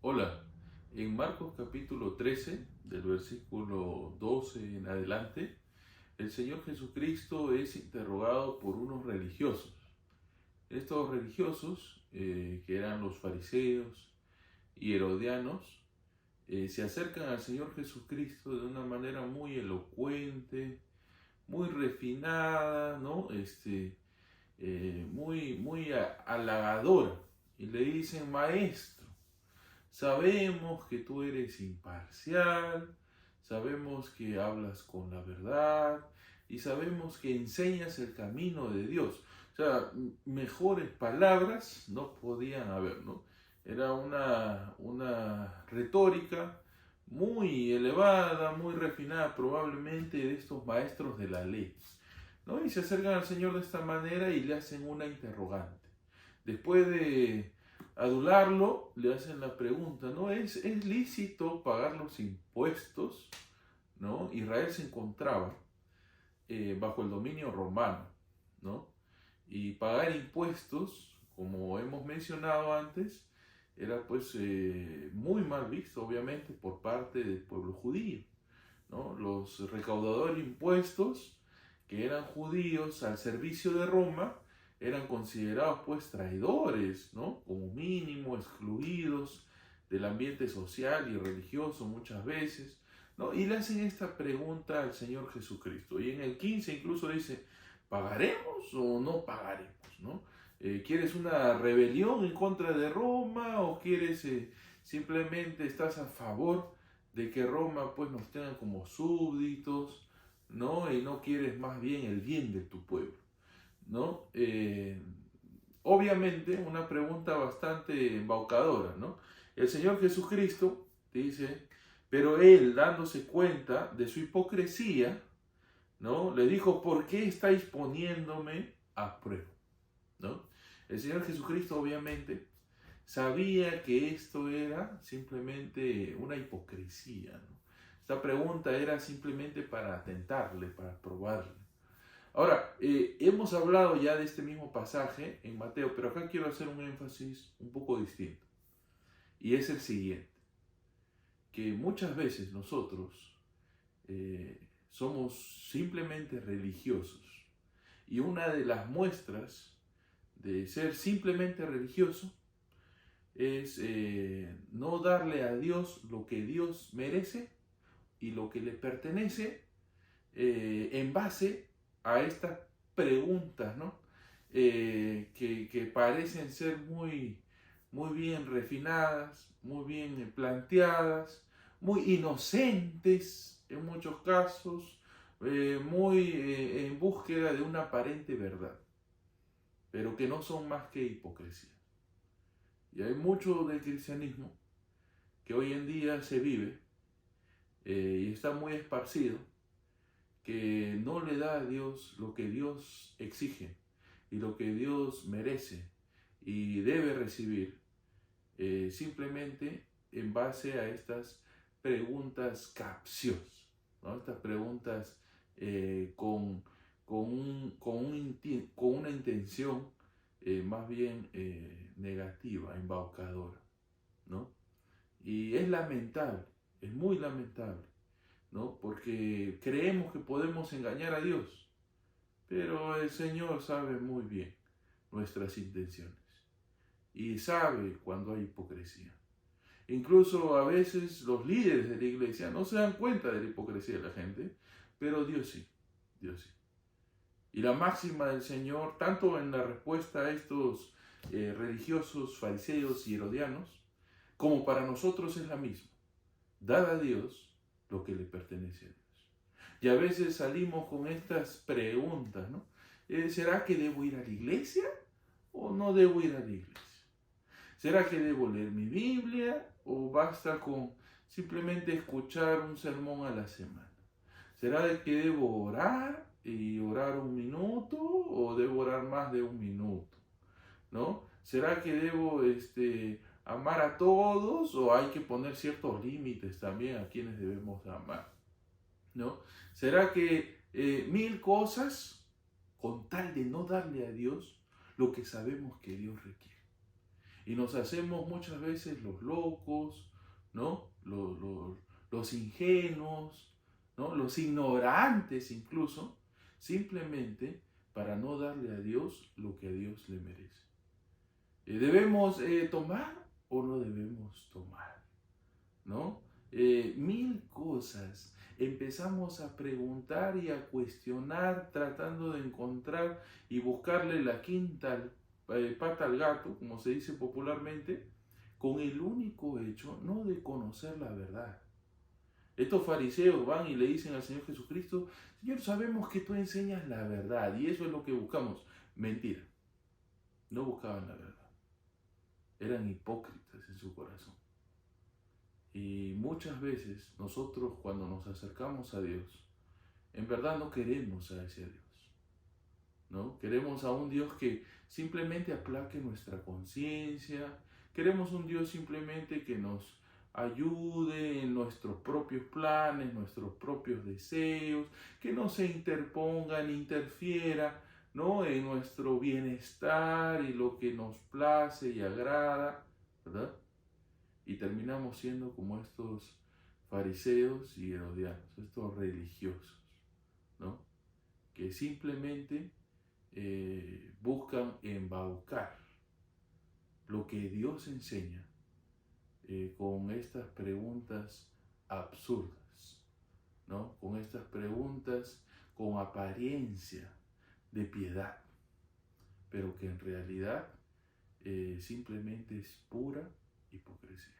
Hola, en Marcos capítulo 13, del versículo 12 en adelante, el Señor Jesucristo es interrogado por unos religiosos. Estos religiosos, que eran los fariseos y herodianos, se acercan al Señor Jesucristo de una manera muy elocuente, muy refinada, ¿no? Muy halagadora. Y le dicen, maestro, sabemos que tú eres imparcial, sabemos que hablas con la verdad y sabemos que enseñas el camino de Dios. O sea, mejores palabras no podían haber, ¿no? Era una retórica muy elevada, muy refinada probablemente de estos maestros de la ley, ¿no? Y se acercan al Señor de esta manera y le hacen una interrogante. Después de adularlo, le hacen la pregunta, ¿no? ¿Es lícito pagar los impuestos? ¿No? Israel se encontraba bajo el dominio romano, ¿no? Y pagar impuestos, como hemos mencionado antes, era pues muy mal visto, obviamente, por parte del pueblo judío, ¿no? Los recaudadores de impuestos, que eran judíos al servicio de Roma, eran considerados pues traidores, ¿no? Como mínimo, excluidos del ambiente social y religioso muchas veces, ¿no? Y le hacen esta pregunta al Señor Jesucristo. Y en el 15 incluso dice, ¿pagaremos o no pagaremos, ¿no? ¿Quieres una rebelión en contra de Roma o quieres simplemente estás a favor de que Roma pues nos tenga como súbditos, ¿no? Y no quieres más bien el bien de tu pueblo, ¿no? Obviamente una pregunta bastante embaucadora, ¿no? El Señor Jesucristo dice, pero él dándose cuenta de su hipocresía, ¿no? Le dijo, ¿por qué estáis poniéndome a prueba? ¿No? El Señor Jesucristo obviamente sabía que esto era simplemente una hipocresía, ¿no? Esta pregunta era simplemente para tentarle, para probarle. Ahora, hemos hablado ya de este mismo pasaje en Mateo, pero acá quiero hacer un énfasis un poco distinto. Y es el siguiente, que muchas veces nosotros somos simplemente religiosos. Y una de las muestras de ser simplemente religioso es no darle a Dios lo que Dios merece y lo que le pertenece en base a estas preguntas, ¿no? Que parecen ser muy bien refinadas, muy bien planteadas, muy inocentes en muchos casos, muy en búsqueda de una aparente verdad, pero que no son más que hipocresía. Y hay mucho del cristianismo que hoy en día se vive y está muy esparcido, que no le da a Dios lo que Dios exige y lo que Dios merece y debe recibir, simplemente en base a estas preguntas capciosas, ¿no? Estas preguntas con una intención más bien negativa, embaucadora, ¿no? Y es lamentable, es muy lamentable, ¿no? Porque creemos que podemos engañar a Dios, pero el Señor sabe muy bien nuestras intenciones y sabe cuando hay hipocresía. Incluso a veces los líderes de la iglesia no se dan cuenta de la hipocresía de la gente, pero Dios sí, Dios sí. Y la máxima del Señor, tanto en la respuesta a estos religiosos, fariseos y herodianos, como para nosotros es la misma. Dad a Dios lo que le pertenece a Dios. Y a veces salimos con estas preguntas, ¿no? ¿Será que debo ir a la iglesia o no debo ir a la iglesia? ¿Será que debo leer mi Biblia o basta con simplemente escuchar un sermón a la semana? ¿Será que debo orar y orar un minuto o debo orar más de un minuto? ¿No? ¿Será que debo amar a todos o hay que poner ciertos límites también a quienes debemos amar? ¿No? ¿Será que mil cosas con tal de no darle a Dios lo que sabemos que Dios requiere? Y nos hacemos muchas veces los locos, ¿no? Los ingenuos, ¿no? Los ignorantes incluso, simplemente para no darle a Dios lo que a Dios le merece. ¿Debemos tomar o no debemos tomar? ¿No? Mil cosas. Empezamos a preguntar y a cuestionar, tratando de encontrar y buscarle la quinta pata al gato, como se dice popularmente, con el único hecho no de conocer la verdad. Estos fariseos van y le dicen al Señor Jesucristo: Señor, sabemos que tú enseñas la verdad y eso es lo que buscamos. Mentira. No buscaban la verdad. Eran hipócritas en su corazón. Y muchas veces nosotros, cuando nos acercamos a Dios, en verdad no queremos a ese Dios, ¿no? Queremos a un Dios que simplemente aplaque nuestra conciencia. Queremos un Dios simplemente que nos ayude en nuestros propios planes, nuestros propios deseos, que no se interponga ni interfiera, ¿no?, en nuestro bienestar y lo que nos place y agrada, ¿verdad? Y terminamos siendo como estos fariseos y herodianos, estos religiosos, ¿no?, que simplemente buscan embaucar lo que Dios enseña con estas preguntas absurdas, ¿no?, con estas preguntas con apariencia de piedad, pero que en realidad simplemente es pura hipocresía.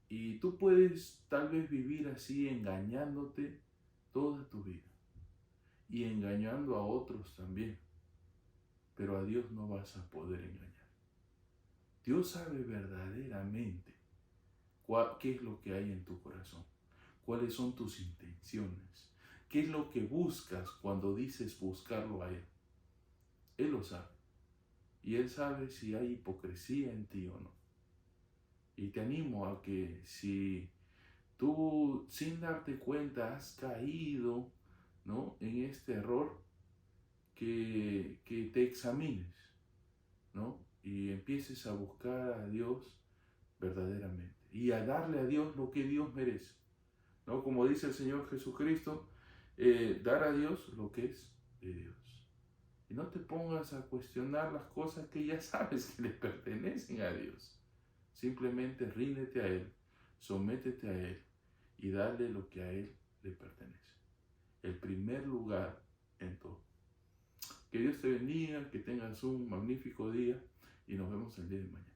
Y tú puedes tal vez vivir así, engañándote toda tu vida y engañando a otros también, pero a Dios no vas a poder engañar. Dios sabe verdaderamente qué es lo que hay en tu corazón, cuáles son tus intenciones, qué es lo que buscas cuando dices buscarlo a Él. Él lo sabe y Él sabe si hay hipocresía en ti o no. Y te animo a que si tú sin darte cuenta has caído, ¿no?, en este error, que te examines, ¿no?, y empieces a buscar a Dios verdaderamente y a darle a Dios lo que Dios merece, ¿no? Como dice el Señor Jesucristo, dar a Dios lo que es de Dios. Y no te pongas a cuestionar las cosas que ya sabes que le pertenecen a Dios. Simplemente ríndete a Él, sométete a Él y dale lo que a Él le pertenece. El primer lugar en todo. Que Dios te bendiga, que tengas un magnífico día y nos vemos el día de mañana.